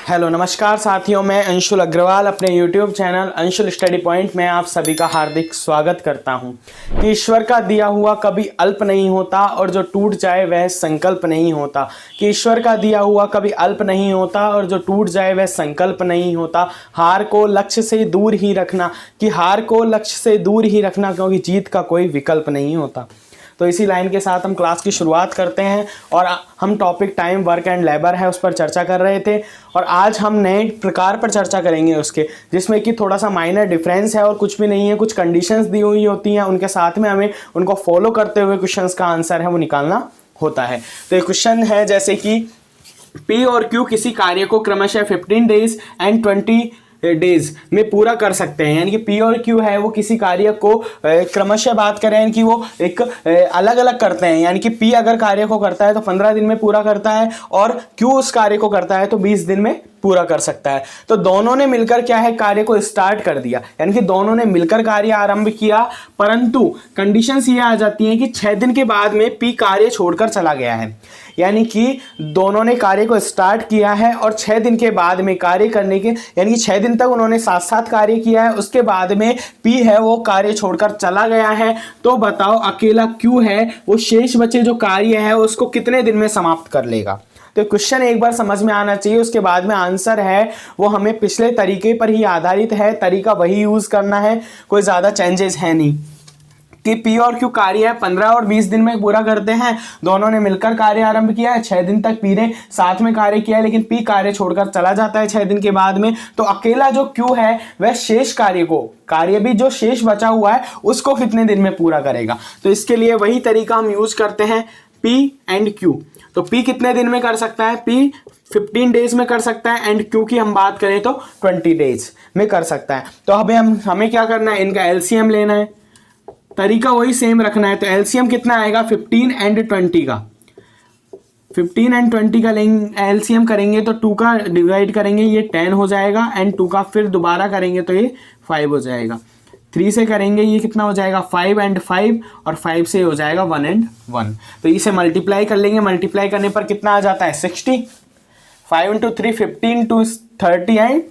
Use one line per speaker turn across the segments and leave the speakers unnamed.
Hello नमस्कार साथियों, मैं अंशुल अग्रवाल अपने YouTube channel Anshul study point में आप सभी का हार्दिक स्वागत करता हूं कि ईश्वर का दिया हुआ कभी अल्प नहीं होता और जो टूट जाए वह संकल्प नहीं होता। कि ईश्वर का दिया हुआ कभी अल्प नहीं होता और जो टूट जाए वह संकल्प नहीं होता। हार को लक्ष्य से दूर ही रखना, कि हार को लक्ष्य से दूर ही रखना, क्योंकि जीत का कोई विकल्प नहीं होता। तो इसी लाइन के साथ हम क्लास की शुरुआत करते हैं और हम topic time work and labour है उस पर चर्चा कर रहे थे और आज हम नए प्रकार पर चर्चा करेंगे उसके, जिसमें कि थोड़ा सा माइनर डिफरेंस है और कुछ भी नहीं है। कुछ कंडीशंस दी हुई होती हैं, उनके साथ में हमें उनको फॉलो करते हुए क्वेश्चंस का आंसर है वो निकालना होता है। तो ये क्वेश्चन है जैसे कि P और Q किसी कार्य को क्रमशः 15 डेज एंड 20 डेज में पूरा कर सकते हैं। यानी कि P और Q है वो किसी कार्य को क्रमशः बात करें कि वो एक अलग अलग करते हैं। यानी कि P अगर कार्य को करता है तो 15 दिन में पूरा करता है और Q उस कार्य को करता है तो 20 दिन में पूरा कर सकता है। तो दोनों ने मिलकर क्या है, कार्य को स्टार्ट कर दिया, यानी कि दोनों ने मिलकर कार्य आरंभ किया। परंतु कंडीशंस ये आ जाती हैं कि 6 दिन के बाद में P कार्य छोड़कर चला गया है। यानी कि दोनों ने कार्य को स्टार्ट किया है और 6 दिन के बाद में कार्य करने के, यानी कि 6 दिन तक उन्होंने साथ साथ कार्य किया है, उसके बाद में P है वो कार्य छोड़कर चला गया है। तो बताओ अकेला Q है वो शेष बचे जो कार्य है उसको कितने दिन में समाप्त कर लेगा। तो क्वेश्चन एक बार समझ में आना चाहिए, उसके बाद में आंसर है वो हमें पिछले तरीके पर ही आधारित है, तरीका वही यूज करना है, कोई ज़्यादा चेंजेस है नहीं। कि P और Q कार्य है 15 और 20 दिन में पूरा करते हैं। दोनों ने मिलकर कार्य आरंभ किया है, 6 दिन तक P ने साथ में कार्य किया है, लेकिन P कार्य छोड़कर चला जाता है 6 दिन के बाद में। तो अकेला जो Q है वह शेष कार्य भी जो शेष बचा हुआ है उसको कितने दिन में पूरा करेगा। तो इसके लिए वही तरीका हम यूज करते हैं, P एंड Q। तो P कितने दिन में कर सकता है, P 15 डेज में कर सकता है एंड Q की हम बात करें तो 20 डेज में कर सकता है। तो हमें क्या करना है, इनका LCM लेना है, तरीका वही सेम रखना है। तो LCM कितना आएगा 15 एंड 20 का, 15 एंड 20 का लेंगे LCM करेंगे तो 2 का डिवाइड करेंगे ये 10 हो जाएगा एंड 2 का फिर दोबारा करेंगे तो ये 5 हो जाएगा। 3 से करेंगे ये कितना हो जाएगा 5 एंड 5 और 5 से हो जाएगा 1 एंड 1। तो इसे मल्टीप्लाई कर लेंगे, मल्टीप्लाई करने पर कितना आ जाता है 60। 5 इंटू 3 15 टू 30 एंड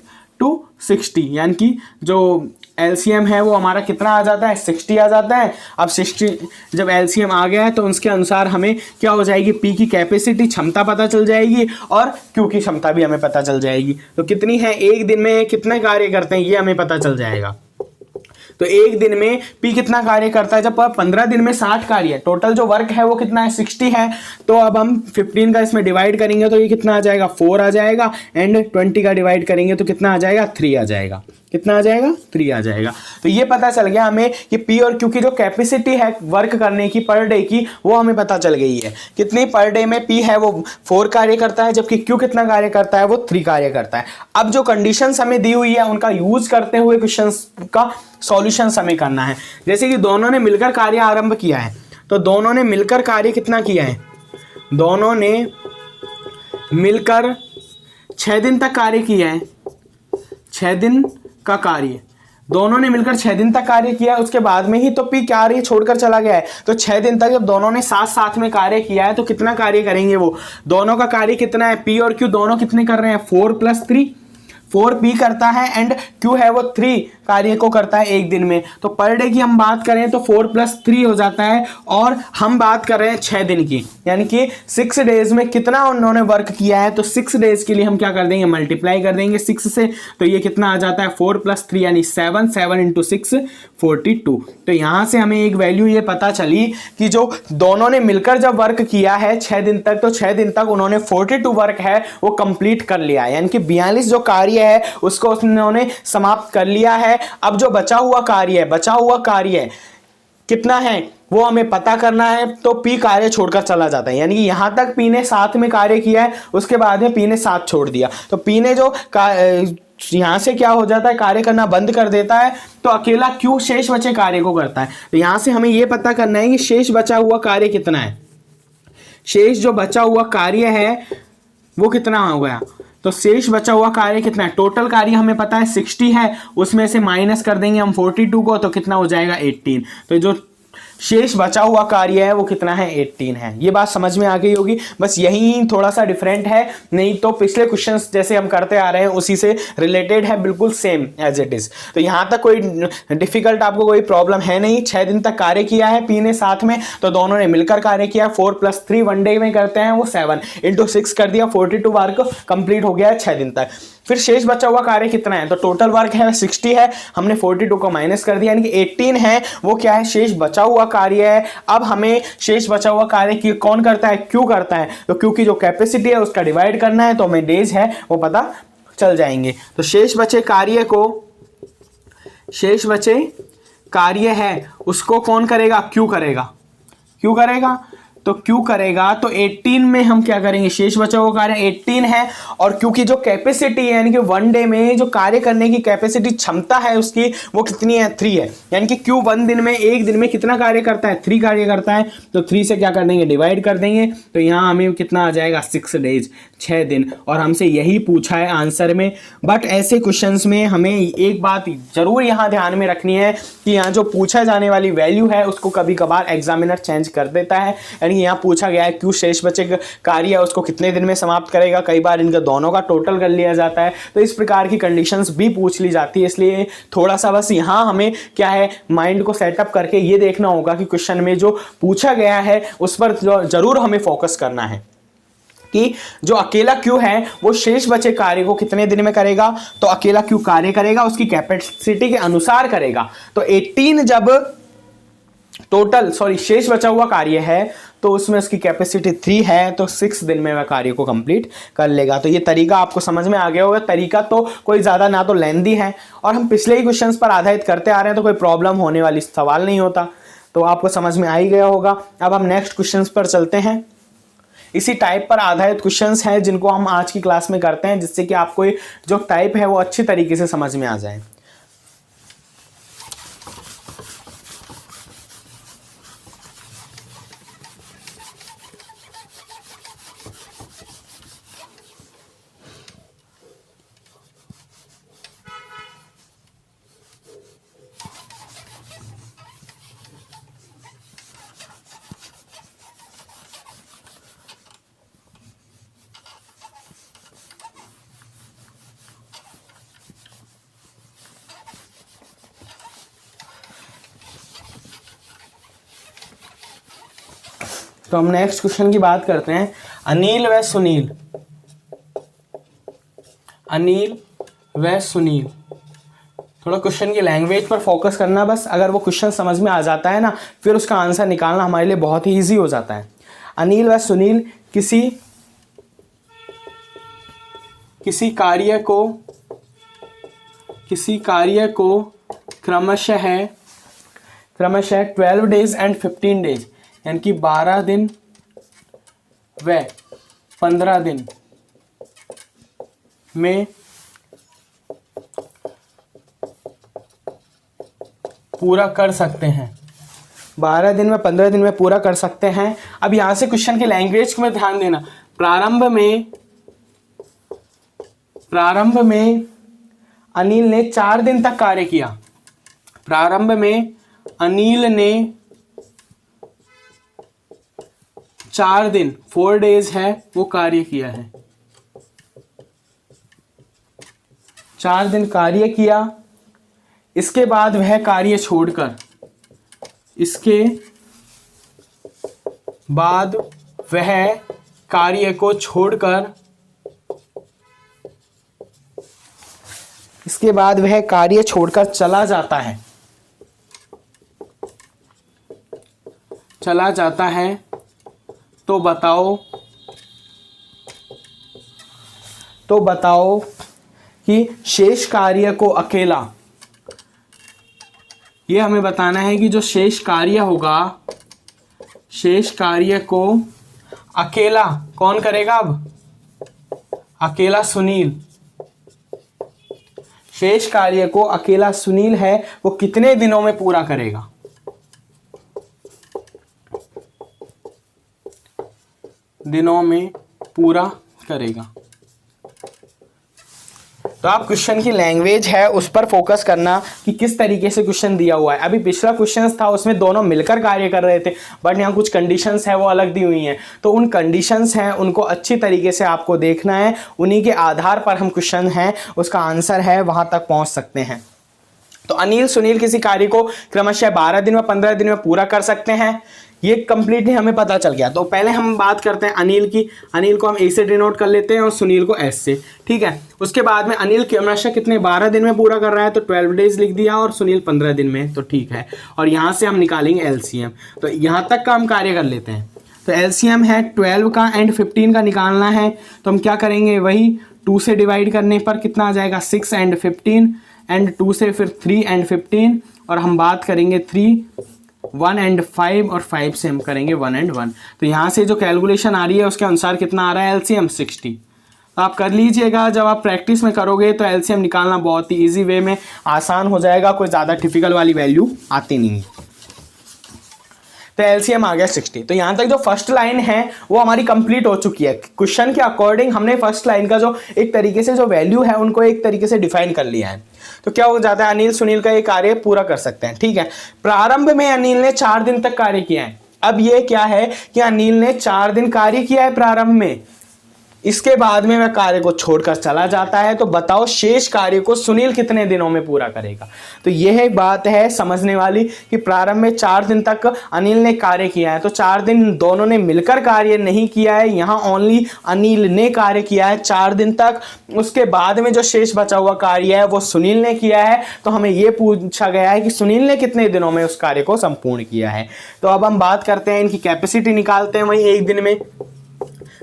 टू 60, यानी कि जो LCM है वो हमारा कितना आ जाता है 60 आ जाता है। अब 60 जब LCM आ गया है तो उसके अनुसार हमें क्या हो जाएगी, P की कैपेसिटी क्षमता पता चल जाएगी और Q की क्षमता भी हमें पता चल जाएगी। तो कितनी है, एक दिन में कितने कार्य करते हैं ये हमें पता चल जाएगा। तो एक दिन में P कितना कार्य करता है, जब 15 दिन में 60 कार्य, टोटल जो वर्क है वो कितना है 60 है। तो अब हम 15 का इसमें डिवाइड करेंगे तो ये कितना आ जाएगा 4 आ जाएगा एंड 20 का डिवाइड करेंगे तो कितना आ जाएगा 3 आ जाएगा। कितना आ जाएगा 3 आ जाएगा। तो ये पता चल गया हमें कि P और Q की जो कैपेसिटी है वर्क करने की पर डे की वो हमें पता चल गई है। कितनी पर डे में P है वो 4 कार्य करता है, जबकि Q कितना कार्य करता है वो 3 कार्य करता है। अब जो कंडीशंस हमें दी हुई है उनका यूज करते हुए क्वेश्चंस का सॉल्यूशन हमें करना है। जैसे कि दोनों ने मिलकर कार्य आरंभ किया है, तो दोनों ने मिलकर कार्य कितना किया है, दोनों ने मिलकर 6 दिन तक कार्य किया है। 6 दिन का कार्य दोनों ने मिलकर 6 दिन तक कार्य किया, उसके बाद में ही तो P कार्य छोड़कर चला गया है। तो 6 दिन तक जब दोनों ने साथ साथ में कार्य किया है तो कितना कार्य करेंगे, वो दोनों का कार्य कितना है, P और Q दोनों कितने कर रहे हैं 4 + 3, 4 P करता है एंड Q है वो 3 कार्य को करता है एक दिन में। तो पर डे की हम बात करें तो 4 + 3 हो जाता है और हम बात कर रहे हैं 6 दिन की, यानी कि 6 डेज में कितना उन्होंने वर्क किया है। तो 6 डेज के लिए हम क्या कर देंगे, मल्टीप्लाई कर देंगे 6 से। तो ये कितना आ जाता है 4 + 3 यानी 7, 7 इंटू 6 42। तो यहाँ से हमें एक वैल्यू ये पता चली कि जो दोनों ने मिलकर जब वर्क किया है 6 दिन तक, तो 6 दिन तक उन्होंने 42 वर्क है वो कंप्लीट कर लिया है, यानी कि 42 जो कार्य है उसको उन्होंने समाप्त कर लिया है। अब जो बचा हुआ कार्य कितना है वो हमें पता करना है। तो P कार्य छोड़कर चला जाता है, यानी कि यहां तक P ने साथ में कार्य किया है, उसके बाद में P ने साथ छोड़ दिया। तो P ने जो यहां से क्या हो जाता है, कार्य करना बंद कर देता है। तो अकेला Q शेष बचे कार्य को करता है। तो यहां से हमें यह पता करना है कि शेष बचा हुआ कार्य कितना है, शेष जो बचा हुआ कार्य है वो कितना हो गया। तो शेष बचा हुआ कार्य कितना है, टोटल कार्य हमें पता है 60 है, उसमें से माइनस कर देंगे हम 42 को तो कितना हो जाएगा 18। तो जो शेष बचा हुआ कार्य है वो कितना है, 18 है। ये बात समझ में आ गई होगी, बस यही थोड़ा सा डिफरेंट है, नहीं तो पिछले क्वेश्चंस जैसे हम करते आ रहे हैं उसी से रिलेटेड है, बिल्कुल सेम एज इट इज। तो यहां तक कोई डिफिकल्ट आपको कोई प्रॉब्लम है नहीं। 6 दिन तक कार्य किया है पी ने साथ में, तो दोनों ने मिलकर कार्य किया। 4 + 3 वन डे में करते हैं वो 7 × 6 कर दिया, 42 वर्क कंप्लीट हो गया है 6 दिन तक। फिर शेष बचा हुआ कार्य कितना है, तो टोटल वर्क है 60 है, हमने 42 को माइनस कर दिया, यानी कि 18 है वो क्या है, शेष बचा हुआ कार्य है। अब हमें शेष बचा हुआ कार्य की कौन करता है, क्यू करता है, तो क्यू की जो कैपेसिटी है उसका डिवाइड करना है, तो हमें डेज है वो पता चल जाएंगे। तो शेष बचे कार्य है उसको कौन करेगा, क्यू करेगा। क्यू करेगा तो क्यू करेगा, तो 18 में हम क्या करेंगे, शेष बचा हुआ कार्य 18 है, और क्योंकि जो कैपेसिटी है यानी कि वन डे में जो कार्य करने की कैपेसिटी क्षमता है उसकी वो कितनी है, 3 है। यानी कि क्यू एक दिन में कितना कार्य करता है, 3 कार्य करता है, तो 3 से क्या कर देंगे, डिवाइड कर देंगे, तो यहाँ हमें कितना आ जाएगा, 6 डेज, 6 दिन। और हमसे यही पूछा है आंसर में। बट ऐसे क्वेश्चंस में हमें एक बात जरूर यहाँ ध्यान में रखनी है कि यहाँ जो पूछा जाने वाली वैल्यू है उसको कभी कभार एग्जामिनर चेंज कर देता है। यहाँ पूछा गया है क्यों शेष बचे कार्य है उसको कितने दिन में समाप्त करेगा, कई बार इनका दोनों का टोटल कर लिया जाता है, तो इस प्रकार की कंडीशंस भी पूछ ली जाती है। इसलिए थोड़ा सा बस यहाँ हमें क्या है, माइंड को सेटअप करके ये देखना होगा कि क्वेश्चन में जो पूछा गया है उस पर जरूर हमें फोकस करना है कि जो अकेला क्यू है वो शेष बचे कार्य को कितने दिन में करेगा, तो अकेला क्यू कार्य करेगा उसकी कैपेसिटी के अनुसार करेगा। तो 18 जब शेष बचा हुआ कार्य है तो उसमें उसकी कैपेसिटी 3 है, तो 6 दिन में वह कार्य को कंप्लीट कर लेगा। तो ये तरीका आपको समझ में आ गया होगा। तरीका तो कोई ज़्यादा ना तो लेंदी है, और हम पिछले ही क्वेश्चंस पर आधारित करते आ रहे हैं, तो कोई प्रॉब्लम होने वाली सवाल नहीं होता। तो आपको समझ में आ ही गया होगा। अब हम नेक्स्ट क्वेश्चंस पर चलते हैं। इसी टाइप पर आधारित क्वेश्चंस हैं जिनको हम आज की क्लास में करते हैं, जिससे कि आपको जो टाइप है वो अच्छी तरीके से समझ में आ जाए। तो हम नेक्स्ट क्वेश्चन की बात करते हैं। अनिल व सुनील, थोड़ा क्वेश्चन की लैंग्वेज पर फोकस करना बस। अगर वो क्वेश्चन समझ में आ जाता है ना, फिर उसका आंसर निकालना हमारे लिए बहुत ही ईजी हो जाता है। अनिल व सुनील किसी कार्य को क्रमशः 12 डेज एंड 15 डेज, यानी कि 12 दिन व 15 दिन में पूरा कर सकते हैं। 12 दिन में 15 दिन में पूरा कर सकते हैं। अब यहां से क्वेश्चन की लैंग्वेज में ध्यान देना। प्रारंभ में अनिल ने 4 दिन तक कार्य किया। प्रारंभ में अनिल ने 4 दिन 4 डेज है वो कार्य किया है। 4 दिन कार्य किया, इसके बाद वह कार्य छोड़कर चला जाता है। तो बताओ कि शेष कार्य को अकेला, ये हमें बताना है कि जो शेष कार्य होगा, शेष कार्य को अकेला कौन करेगा। अब अकेला सुनील, शेष कार्य को अकेला सुनील है वो कितने दिनों में पूरा करेगा। तो आप क्वेश्चन की लैंग्वेज है उस पर फोकस करना कि किस तरीके से क्वेश्चन दिया हुआ है। अभी पिछला क्वेश्चन था उसमें दोनों मिलकर कार्य कर रहे थे, बट यहाँ कुछ कंडीशंस है वो अलग दी हुई हैं, तो उन कंडीशंस हैं उनको अच्छी तरीके से आपको देखना है, उन्हीं के आधार पर हम क्वेश्चन है उसका आंसर है वहां तक पहुंच सकते हैं। तो अनिल सुनील किसी कार्य को क्रमशः 12 दिन व 15 दिन में पूरा कर सकते हैं, ये कंप्लीटली हमें पता चल गया। तो पहले हम बात करते हैं अनिल की। अनिल को हम ए से डिनोट कर लेते हैं और सुनील को एस से, ठीक है। उसके बाद में अनिल क्रमशः कितने 12 दिन में पूरा कर रहा है, तो 12 डेज लिख दिया, और सुनील 15 दिन में, तो ठीक है। और यहाँ से हम निकालेंगे एलसीएम, तो यहाँ तक का हम कार्य कर लेते हैं। तो एलसीएम है 12 का एंड 15 का निकालना है, तो हम क्या करेंगे, वही 2 से डिवाइड करने पर कितना आ जाएगा 6 एंड 15, एंड 2 से फिर 3 एंड 15, और हम बात करेंगे 3, 1 एंड 5, और 5 से हम करेंगे 1 एंड 1। तो यहाँ से जो कैलकुलेशन आ रही है उसके अनुसार कितना आ रहा है एलसीएम 60। तो आप कर लीजिएगा, जब आप प्रैक्टिस में करोगे तो एलसीएम निकालना बहुत ही ईजी वे में आसान हो जाएगा, कोई ज़्यादा टिपिकल वाली वैल्यू आती नहीं है। तो एलसीएम आ गया 60। तो यहाँ तक जो फर्स्ट लाइन है वो हमारी कंप्लीट हो चुकी है। क्वेश्चन के अकॉर्डिंग हमने फर्स्ट लाइन का जो एक तरीके से जो वैल्यू है उनको एक तरीके से डिफाइन कर लिया है। तो क्या हो जाता है, अनिल सुनील का ये कार्य पूरा कर सकते हैं, ठीक है। प्रारंभ में अनिल ने 4 दिन तक कार्य किया है। अब ये क्या है कि अनिल ने 4 दिन कार्य किया है प्रारंभ में, इसके बाद में वह कार्य को छोड़कर चला जाता है, तो बताओ शेष कार्य को सुनील कितने दिनों में पूरा करेगा। तो यह बात है समझने वाली कि प्रारंभ में 4 दिन तक अनिल ने कार्य किया है, तो 4 दिन दोनों ने मिलकर कार्य नहीं किया है, यहाँ ओनली अनिल ने कार्य किया है 4 दिन तक। उसके बाद में जो शेष बचा हुआ कार्य है वो सुनील ने किया है, तो हमें यह पूछा गया है कि सुनील ने कितने दिनों में उस कार्य को संपूर्ण किया है। तो अब हम बात करते हैं इनकी कैपेसिटी निकालते हैं वहीं एक दिन में।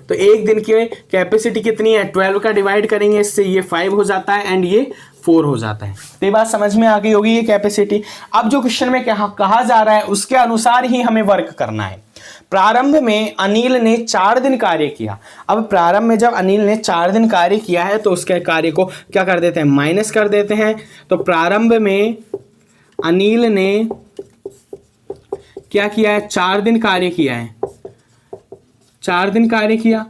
तो एक दिन की कैपेसिटी कितनी है, 12 का डिवाइड करेंगे इससे, ये 5 हो जाता है एंड ये 4 हो जाता है। तो ये बात समझ में आ गई होगी ये कैपेसिटी। अब जो क्वेश्चन में कहा जा रहा है उसके अनुसार ही हमें वर्क करना है। प्रारंभ में अनिल ने 4 दिन कार्य किया। अब प्रारंभ में जब अनिल ने 4 दिन कार्य किया है तो उसके कार्य को क्या कर देते हैं, माइनस कर देते हैं। तो प्रारंभ में अनिल ने क्या किया है, 4 दिन कार्य किया है, 4 दिन कार्य किया।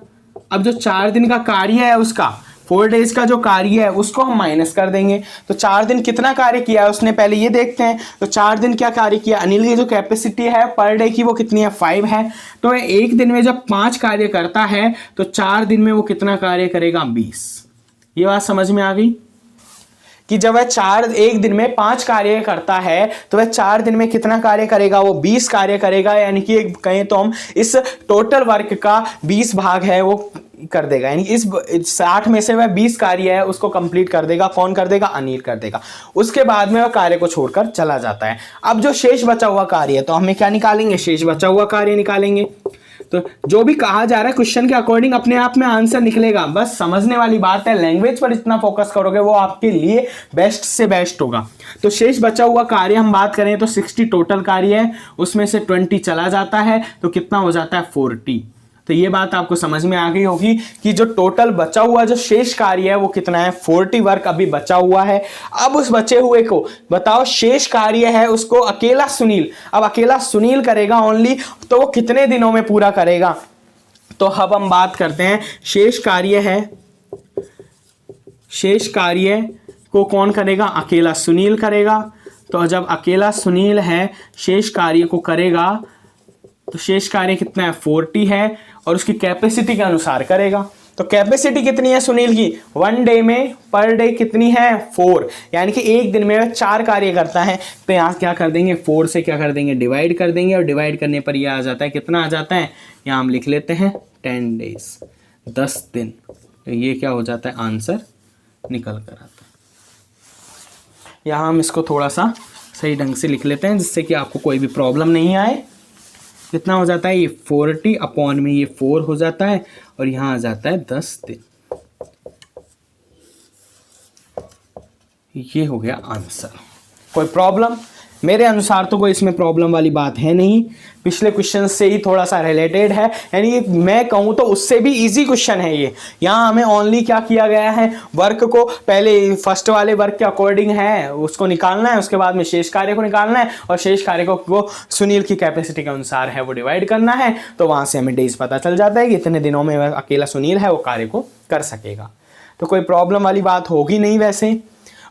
अब जो 4 दिन का कार्य है उसका 4 डेज का जो कार्य है उसको हम माइनस कर देंगे। तो 4 दिन कितना कार्य किया है उसने, पहले ये देखते हैं। तो 4 दिन क्या कार्य किया, अनिल की जो कैपेसिटी है पर डे की वो कितनी है, 5 है। तो एक दिन में जब 5 कार्य करता है तो 4 दिन में वो कितना कार्य करेगा, 20। ये बात समझ में आ गई कि जब वह एक दिन में 5 कार्य करता है तो वह 4 दिन में कितना कार्य करेगा, वो 20 कार्य करेगा। यानी कि कहें तो हम इस टोटल वर्क का 20 भाग है वो कर देगा, यानी इस 60 में से वह 20 कार्य है उसको कंप्लीट कर देगा। कौन कर देगा, अनिल कर देगा। उसके बाद में वह कार्य को छोड़कर चला जाता है। अब जो शेष बचा हुआ कार्य है तो हमें क्या निकालेंगे, शेष बचा हुआ कार्य निकालेंगे। तो जो भी कहा जा रहा है क्वेश्चन के अकॉर्डिंग अपने आप में आंसर निकलेगा, बस समझने वाली बात है। लैंग्वेज पर इतना फोकस करोगे वो आपके लिए बेस्ट से बेस्ट होगा। तो शेष बचा हुआ कार्य हम बात करें तो 60 टोटल कार्य है, उसमें से 20 चला जाता है तो कितना हो जाता है, 40। तो ये बात आपको समझ में आ गई होगी कि जो टोटल बचा हुआ जो शेष कार्य है वो कितना है, 40 वर्क अभी बचा हुआ है। अब उस बचे हुए को बताओ, शेष कार्य है उसको अकेला सुनील, अब अकेला सुनील करेगा ओनली, तो वो कितने दिनों में पूरा करेगा। तो अब हम बात करते हैं शेष कार्य है, शेष कार्य को कौन करेगा, अकेला सुनील करेगा। तो जब अकेला सुनील है शेष कार्य को करेगा तो शेष कार्य कितना है, 40 है, और उसकी कैपेसिटी के अनुसार करेगा। तो कैपेसिटी कितनी है सुनील की, 1 डे में पर डे कितनी है, 4, यानी कि एक दिन में 4 कार्य करता है। तो यहाँ क्या कर देंगे, 4 से क्या कर देंगे, डिवाइड कर देंगे, और डिवाइड करने पर यह आ जाता है, कितना आ जाता है, यहाँ हम लिख लेते हैं 10 डेज, 10 दिन। तो ये क्या हो जाता है, आंसर निकल कर आता है। यहाँ हम इसको थोड़ा सा सही ढंग से लिख लेते हैं जिससे कि आपको कोई भी प्रॉब्लम नहीं आए। कितना हो जाता है, ये 40 अपॉन में ये 4 हो जाता है, और यहाँ आ जाता है 10 दिन। ये हो गया आंसर। कोई प्रॉब्लम, मेरे अनुसार तो कोई इसमें प्रॉब्लम वाली बात है नहीं। पिछले क्वेश्चन से ही थोड़ा सा रिलेटेड है, यानी मैं कहूँ तो उससे भी इजी क्वेश्चन है ये। यहाँ हमें ओनली क्या किया गया है, वर्क को पहले फर्स्ट वाले वर्क के अकॉर्डिंग है उसको निकालना है, उसके बाद में शेष कार्य को निकालना है, और शेष कार्य को सुनील की कैपेसिटी के अनुसार है वो डिवाइड करना है। तो वहाँ से हमें डेज पता चल जाता है कि इतने दिनों में अकेला सुनील है वो कार्य को कर सकेगा। तो कोई प्रॉब्लम वाली बात होगी नहीं वैसे।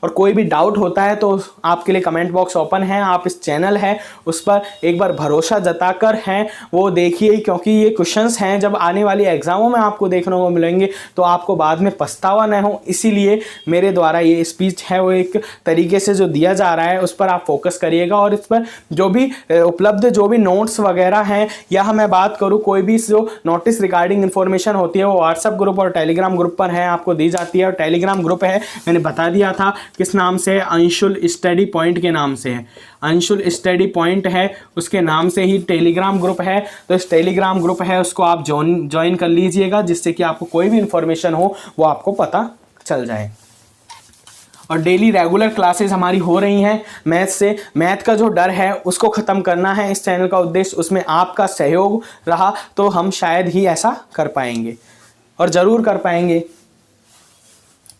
और कोई भी डाउट होता है तो आपके लिए कमेंट बॉक्स ओपन है, आप इस चैनल है उस पर एक बार भरोसा जताकर हैं वो देखिए, क्योंकि ये क्वेश्चंस हैं जब आने वाली एग्जामों में आपको देखने को मिलेंगे तो आपको बाद में पछतावा न हो, इसीलिए मेरे द्वारा ये स्पीच है वो एक तरीके से जो दिया जा रहा है उस पर आप फोकस करिएगा। और इस पर जो भी उपलब्ध जो भी नोट्स वगैरह हैं, या मैं बात करूँ कोई भी जो नोटिस रिगार्डिंग इन्फॉर्मेशन होती है वो व्हाट्सअप ग्रुप और टेलीग्राम ग्रुप पर है, आपको दी जाती है। और टेलीग्राम ग्रुप है मैंने बता दिया था किस नाम से, अंशुल स्टडी पॉइंट के नाम से है, अंशुल स्टडी पॉइंट है उसके नाम से ही टेलीग्राम ग्रुप है। तो इस टेलीग्राम ग्रुप है उसको आप ज्वाइन कर लीजिएगा, जिससे कि आपको कोई भी इंफॉर्मेशन हो वो आपको पता चल जाए। और डेली रेगुलर क्लासेस हमारी हो रही हैं मैथ से। मैथ का जो डर है उसको ख़त्म करना है इस चैनल का उद्देश्य, उसमें आपका सहयोग रहा तो हम शायद ही ऐसा कर पाएंगे, और ज़रूर कर पाएंगे।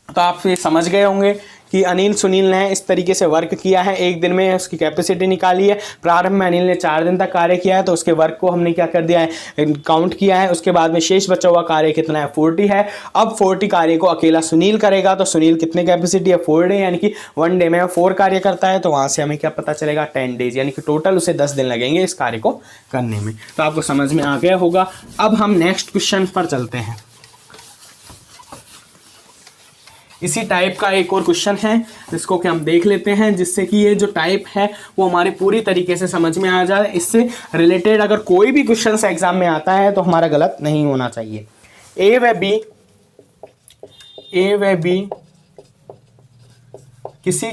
तो आप ये समझ गए होंगे कि अनिल सुनील ने इस तरीके से वर्क किया है, एक दिन में उसकी कैपेसिटी निकाली है। प्रारंभ में अनिल ने 4 दिन तक कार्य किया है, तो उसके वर्क को हमने क्या कर दिया है, काउंट किया है। उसके बाद में शेष बचा हुआ कार्य कितना है, 40 है। अब 40 कार्य को अकेला सुनील करेगा, तो सुनील कितने कैपेसिटी है, 4 डे, यानी कि 1 डे में 4 कार्य करता है, तो वहाँ से हमें क्या पता चलेगा, 10 डेज, यानी कि टोटल उसे 10 दिन लगेंगे इस कार्य को करने में। तो आपको समझ में आ गया होगा। अब हम नेक्स्ट क्वेश्चन पर चलते हैं। इसी टाइप का एक और क्वेश्चन है जिसको कि हम देख लेते हैं, जिससे कि ये जो टाइप है वो हमारे पूरी तरीके से समझ में आ जाए। इससे रिलेटेड अगर कोई भी क्वेश्चन एग्जाम में आता है तो हमारा गलत नहीं होना चाहिए। ए व बी किसी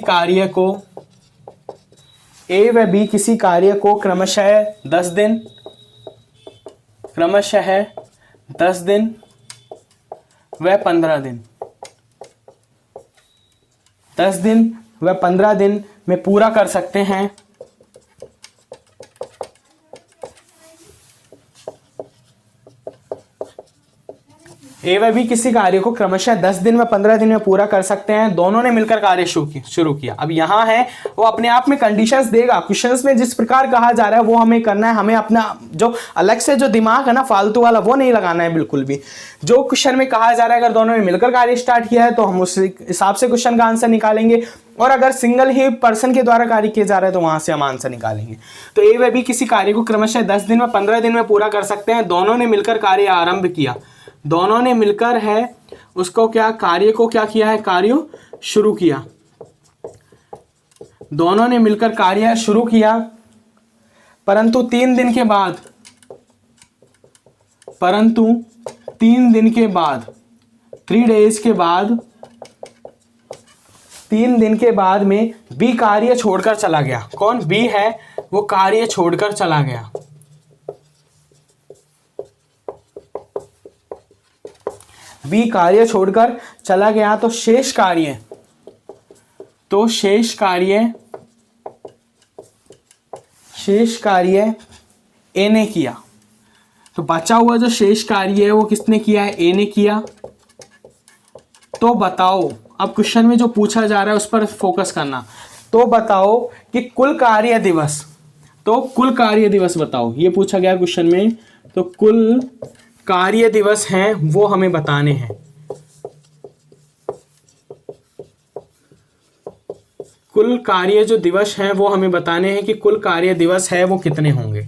कार्य को क्रमशः 10 दिन व 15 दिन 10 दिन व 15 दिन में पूरा कर सकते हैं। ए व बी किसी कार्य को क्रमशः 10 दिन व 15 दिन में पूरा कर सकते हैं। दोनों ने मिलकर कार्य शुरू किया। अब यहां है वो अपने आप में कंडीशंस देगा, क्वेश्चंस में जिस प्रकार कहा जा रहा है वो हमें करना है। हमें अपना जो अलग से जो दिमाग है ना फालतू वाला, वो नहीं लगाना है बिल्कुल भी। जो क्वेश्चन में कहा जा रहा है अगर दोनों ने मिलकर कार्य स्टार्ट किया है तो हम उस हिसाब से क्वेश्चन का आंसर निकालेंगे, और अगर सिंगल ही पर्सन के द्वारा कार्य किया जा रहा है तो वहां से हम आंसर निकालेंगे। तो ए व बी किसी कार्य को क्रमशः 10 दिन व 15 दिन में पूरा कर सकते हैं। दोनों ने मिलकर कार्य आरंभ किया, दोनों ने मिलकर है उसको क्या कार्य को क्या किया है, कार्य शुरू किया। दोनों ने मिलकर कार्य शुरू किया, परंतु 3 दिन के बाद 3 डेज के बाद 3 दिन के बाद में बी कार्य छोड़कर चला गया। कौन बी है, वो कार्य छोड़कर चला गया। बी कार्य छोड़कर चला गया तो शेष कार्य ए ने किया। तो बचा हुआ जो शेष कार्य है वो किसने किया है, ए ने किया। तो बताओ, अब क्वेश्चन में जो पूछा जा रहा है उस पर फोकस करना। तो बताओ कि कुल कार्य दिवस बताओ, ये पूछा गया क्वेश्चन में। तो कुल कार्य दिवस हैं वो हमें बताने हैं। कुल कार्य जो दिवस हैं वो हमें बताने हैं कि कुल कार्य दिवस है वो कितने होंगे।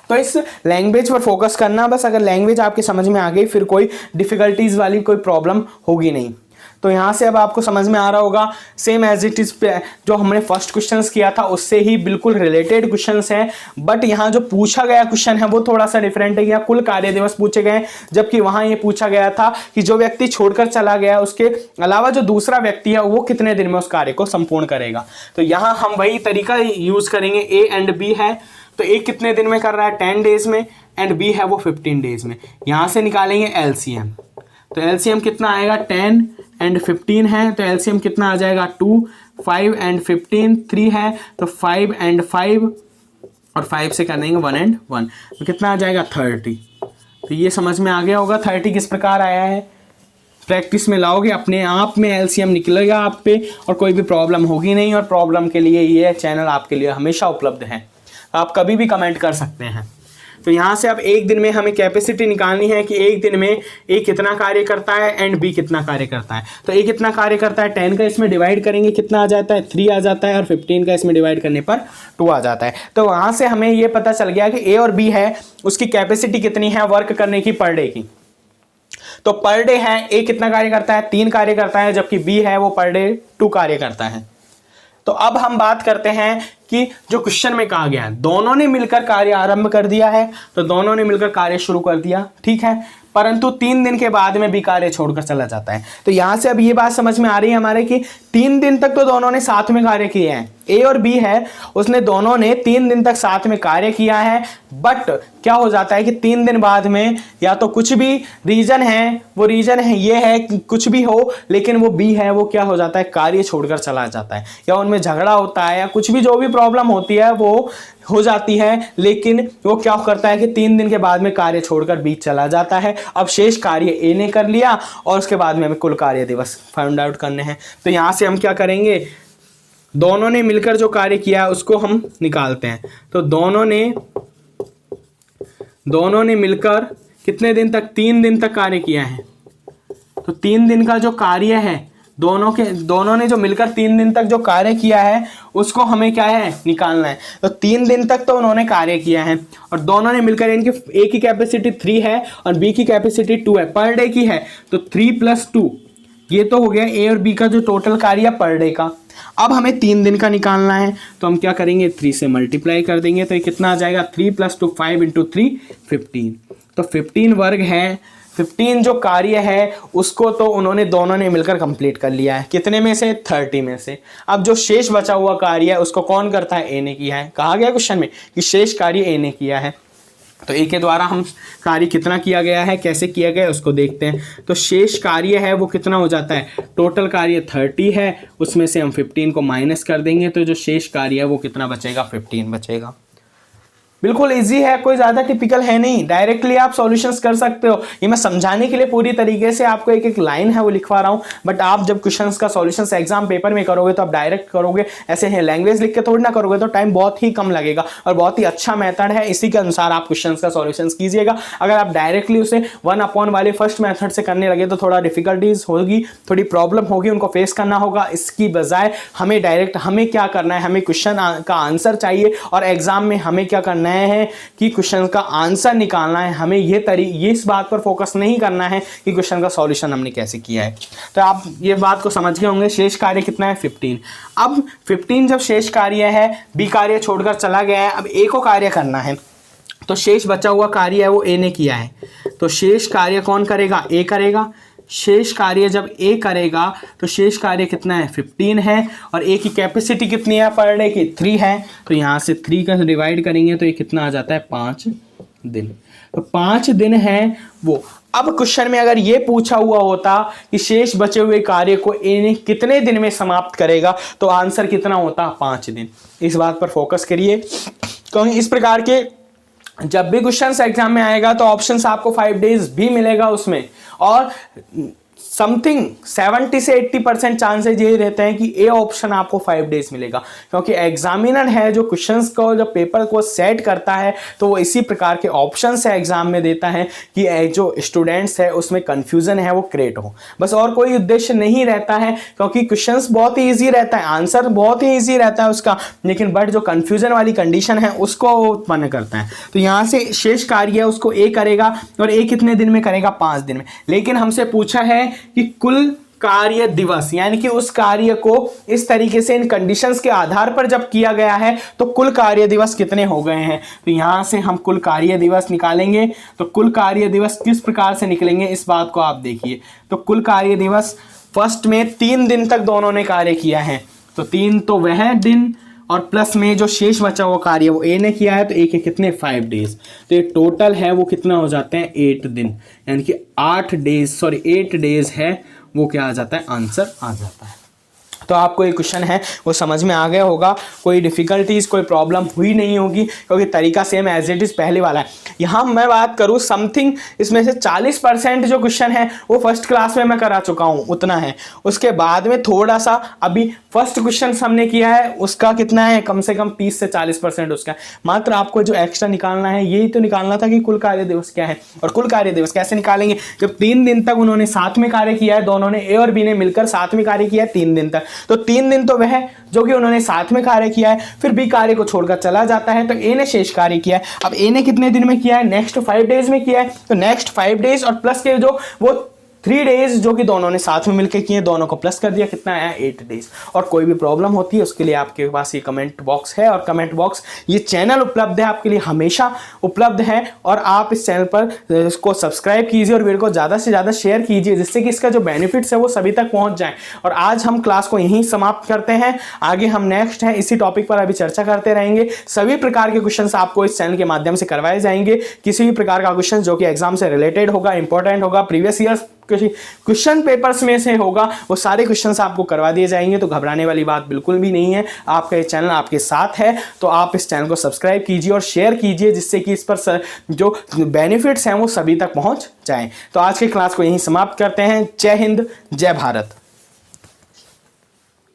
तो इस लैंग्वेज पर फोकस करना बस। अगर लैंग्वेज आपके समझ में आ गई फिर कोई डिफिकल्टीज वाली कोई प्रॉब्लम होगी नहीं। तो यहाँ से अब आपको समझ में आ रहा होगा, सेम एज इट इज जो हमने फर्स्ट क्वेश्चंस किया था उससे ही बिल्कुल रिलेटेड क्वेश्चंस हैं, बट यहाँ जो पूछा गया क्वेश्चन है वो थोड़ा सा डिफरेंट है। यहाँ कुल कार्य दिवस पूछे गए, जबकि वहाँ ये पूछा गया था कि जो व्यक्ति छोड़कर चला गया उसके अलावा जो दूसरा व्यक्ति है वो कितने दिन में उस कार्य को संपूर्ण करेगा। तो यहाँ हम वही तरीका यूज करेंगे। ए एंड बी है, तो ए कितने दिन में कर रहा है, 10 डेज में, एंड बी है वो 15 डेज में। यहाँ से निकालेंगे एलसीएम। तो एलसीएम कितना आएगा, 10 एंड 15 है, तो एलसीएम कितना आ जाएगा 2, 5 एंड 15 3 है, तो 5 एंड 5 और 5 से कर देंगे 1 एंड 1, तो कितना आ जाएगा 30। तो ये समझ में आ गया होगा 30 किस प्रकार आया है। प्रैक्टिस में लाओगे अपने आप में एलसीएम निकलेगा आप पे, और कोई भी प्रॉब्लम होगी नहीं। और प्रॉब्लम के लिए ये चैनल आपके लिए हमेशा उपलब्ध है, आप कभी भी कमेंट कर सकते हैं। तो यहाँ से अब एक दिन में हमें कैपेसिटी निकालनी है कि एक दिन में ए कितना कार्य करता है एंड बी कितना कार्य करता है। तो ए कितना कार्य करता है, 10 का इसमें डिवाइड करेंगे कितना आ जाता है, 3 आ जाता है, और 15 का इसमें डिवाइड करने पर 2 आ जाता है। तो वहाँ से हमें ये पता चल गया कि ए और बी है उसकी कैपेसिटी कितनी है वर्क करने की पर डे की। तो पर डे है ए कितना कार्य करता है, 3 कार्य करता है, जबकि बी है वो पर डे 2 कार्य करता है। तो अब हम बात करते हैं कि जो क्वेश्चन में कहा गया है दोनों ने मिलकर कार्य आरंभ कर दिया है, तो दोनों ने मिलकर कार्य शुरू कर दिया, ठीक है, परंतु 3 दिन के बाद में भी कार्य छोड़कर चला जाता है। तो यहां से अब ये बात समझ में आ रही है हमारे कि 3 दिन तक तो दोनों ने साथ में कार्य किए हैं, ए और बी है उसने दोनों ने 3 दिन तक साथ में कार्य किया है, बट क्या हो जाता है कि 3 दिन बाद में या तो कुछ भी रीजन है, वो रीजन है ये है कि कुछ भी हो, लेकिन वो बी है वो क्या हो जाता है, कार्य छोड़कर चला जाता है, या उनमें झगड़ा होता है या कुछ भी जो भी प्रॉब्लम होती है वो हो जाती है, लेकिन वो क्या करता है कि 3 दिन के बाद में कार्य छोड़कर बी चला जाता है। अब शेष कार्य ए ने कर लिया और उसके बाद में हमें कुल कार्य दिवस फाइंड आउट करने हैं। तो यहां से हम क्या करेंगे, दोनों ने मिलकर जो कार्य किया उसको हम निकालते हैं। तो दोनों ने मिलकर कितने दिन तक, 3 दिन तक कार्य किया है। तो 3 दिन का जो कार्य है दोनों ने जो मिलकर 3 दिन तक जो कार्य किया है उसको हमें क्या है, निकालना है। तो 3 दिन तक तो उन्होंने कार्य किया है और दोनों ने मिलकर, इनकी ए की कैपेसिटी 3 है और बी की कैपेसिटी 2 है, पर डे की है, तो 3 + 2 ये तो हो गया ए और बी का जो टोटल कार्य पर डे का। अब हमें 3 दिन का निकालना है, तो हम क्या करेंगे, 3 से मल्टीप्लाई कर देंगे, तो ये कितना आ जाएगा, 3 + 2 5 × 3 15। तो 15 वर्ग है, 15 जो कार्य है उसको तो उन्होंने दोनों ने मिलकर कंप्लीट कर लिया है, कितने में से, 30 में से। अब जो शेष बचा हुआ कार्य है उसको कौन करता है, ए ने किया है। कहा गया क्वेश्चन में कि शेष कार्य ए ने किया है, तो ए के द्वारा हम कार्य कितना किया गया है, कैसे किया गया है उसको देखते हैं। तो शेष कार्य है वो कितना हो जाता है, टोटल कार्य 30 है, उसमें से हम 15 को माइनस कर देंगे, तो जो शेष कार्य है वो कितना बचेगा, 15 बचेगा। बिल्कुल इजी है, कोई ज़्यादा टिपिकल है नहीं, डायरेक्टली आप सॉल्यूशंस कर सकते हो। ये मैं समझाने के लिए पूरी तरीके से आपको एक एक लाइन है वो लिखवा रहा हूँ, बट आप जब क्वेश्चंस का सॉल्यूशंस एग्जाम पेपर में करोगे तो आप डायरेक्ट करोगे, ऐसे है लैंग्वेज लिख के थोड़ी ना करोगे, तो टाइम बहुत ही कम लगेगा और बहुत ही अच्छा मेथड है, इसी के अनुसार आप क्वेश्चंस का सॉल्यूशंस कीजिएगा। अगर आप डायरेक्टली उसे 1/, वाले फर्स्ट मेथड से करने लगे तो थोड़ा डिफिकल्टीज होगी, थोड़ी प्रॉब्लम होगी, उनको फेस करना होगा। इसकी बजाय हमें डायरेक्ट हमें क्या करना है, हमें क्वेश्चन का आंसर चाहिए और एग्जाम में हमें क्या करना है कि क्वेश्चन का आंसर निकालना है। हमें ये इस बात पर फोकस नहीं करना है कि क्वेश्चन का सॉल्यूशन हमने कैसे किया है। तो आप ये बात को समझ गए होंगे। शेष कार्य कितना है, 15। अब 15 जब शेष कार्य है, बी कार्य छोड़कर चला गया है, अब ए को कार्य करना है, तो शेष बचा हुआ कार्य है वो ए ने किया है, तो शेष कार्य कौन करेगा, ए करेगा। शेष कार्य जब ए करेगा तो शेष कार्य कितना है, 15 है, और ए की कैपेसिटी कितनी है पर डे की, 3 है, तो यहाँ से 3 का डिवाइड करेंगे तो ये कितना आ जाता है, 5 दिन। तो 5 दिन है वो। अब क्वेश्चन में अगर ये पूछा हुआ होता कि शेष बचे हुए कार्य को ए ने कितने दिन में समाप्त करेगा, तो आंसर कितना होता, 5 दिन। इस बात पर फोकस करिए, क्योंकि इस प्रकार के जब भी क्वेश्चंस एग्जाम में आएगा तो ऑप्शंस आपको 5 डेज भी मिलेगा उसमें, और समथिंग 70 से 80% चांसेज ये रहते हैं कि ए ऑप्शन आपको 5 डेज मिलेगा, क्योंकि एग्जामिनर है जो क्वेश्चंस को, जब पेपर को सेट करता है तो वो इसी प्रकार के ऑप्शन से एग्जाम में देता है कि जो स्टूडेंट्स है उसमें कंफ्यूजन है वो क्रिएट हो, बस और कोई उद्देश्य नहीं रहता है। क्योंकि क्वेश्चंस बहुत ही ईजी रहता है, आंसर बहुत ही ईजी रहता है उसका, लेकिन बट जो कंफ्यूजन वाली कंडीशन है उसको उत्पन्न करता है। तो यहाँ से शेष कार्य है उसको ए करेगा, और ए कितने दिन में करेगा, 5 दिन में। लेकिन हमसे पूछा है कि कुल कार्य दिवस, यानी कि उस कार्य को इस तरीके से इन कंडीशंस के आधार पर जब किया गया है तो कुल कार्य दिवस कितने हो गए हैं। तो यहां से हम कुल कार्य दिवस निकालेंगे। तो कुल कार्य दिवस किस प्रकार से निकलेंगे, इस बात को आप देखिए। तो कुल कार्य दिवस फर्स्ट में 3 दिन तक दोनों ने कार्य किया है, तो 3 तो वह दिन, और प्लस में जो शेष बचा हुआ कार्य वो ए ने किया है, तो ए के कितने, 5 डेज। तो ये टोटल है वो कितना हो जाते हैं, 8 दिन, यानी कि 8 डेज है वो क्या आ जाता है, आंसर आ जाता है। तो आपको ये क्वेश्चन है वो समझ में आ गया होगा, कोई डिफिकल्टीज कोई प्रॉब्लम हुई नहीं होगी, क्योंकि तरीका सेम एज इट इज पहले वाला है। यहाँ मैं बात करूँ समथिंग इसमें से 40% जो क्वेश्चन है वो फर्स्ट क्लास में मैं करा चुका हूँ, उतना है। उसके बाद में थोड़ा सा अभी फर्स्ट क्वेश्चन हमने किया है उसका कितना है, कम से कम 30 से 40% उसका है। मात्र आपको जो एक्स्ट्रा निकालना है यही तो निकालना था कि कुल कार्य दिवस क्या है। और कुल कार्य दिवस कैसे निकालेंगे, जब 3 दिन तक उन्होंने साथ में कार्य किया है, दोनों ने ए और बी ने मिलकर साथ में कार्य किया है 3 दिन तक, तो 3 दिन तो वह जो कि उन्होंने साथ में कार्य किया है, फिर बी कार्य को छोड़कर चला जाता है तो ए ने शेष कार्य किया है। अब ए ने कितने दिन में किया है, नेक्स्ट 5 डेज में किया है, तो नेक्स्ट 5 डेज और प्लस के जो वो 3 डेज जो कि दोनों ने साथ में मिलकर किए, दोनों को प्लस कर दिया, कितना आया 8 डेज। और कोई भी प्रॉब्लम होती है उसके लिए आपके पास ये कमेंट बॉक्स है, और कमेंट बॉक्स ये चैनल उपलब्ध है आपके लिए, हमेशा उपलब्ध है। और आप इस चैनल पर इसको सब्सक्राइब कीजिए और वीडियो को ज़्यादा से ज़्यादा शेयर कीजिए, जिससे कि इसका जो बेनिफिट्स है वो सभी तक पहुँच जाए। और आज हम क्लास को यहीं समाप्त करते हैं, आगे हम नेक्स्ट है इसी टॉपिक पर अभी चर्चा करते रहेंगे। सभी प्रकार के क्वेश्चन आपको इस चैनल के माध्यम से करवाए जाएंगे। किसी भी प्रकार का क्वेश्चन जो कि एग्जाम से रिलेटेड होगा, इंपॉर्टेंट होगा, प्रीवियस ईयर क्वेश्चन पेपर्स में से होगा, वो सारे क्वेश्चंस आपको करवा दिए जाएंगे। तो घबराने वाली बात बिल्कुल भी नहीं है, आपका ये चैनल आपके साथ है। तो आप इस चैनल को सब्सक्राइब कीजिए और शेयर कीजिए, जिससे कि इस पर जो बेनिफिट्स हैं वो सभी तक पहुंच जाएं। तो आज की क्लास को यहीं समाप्त करते हैं। जय हिंद, जय भारत।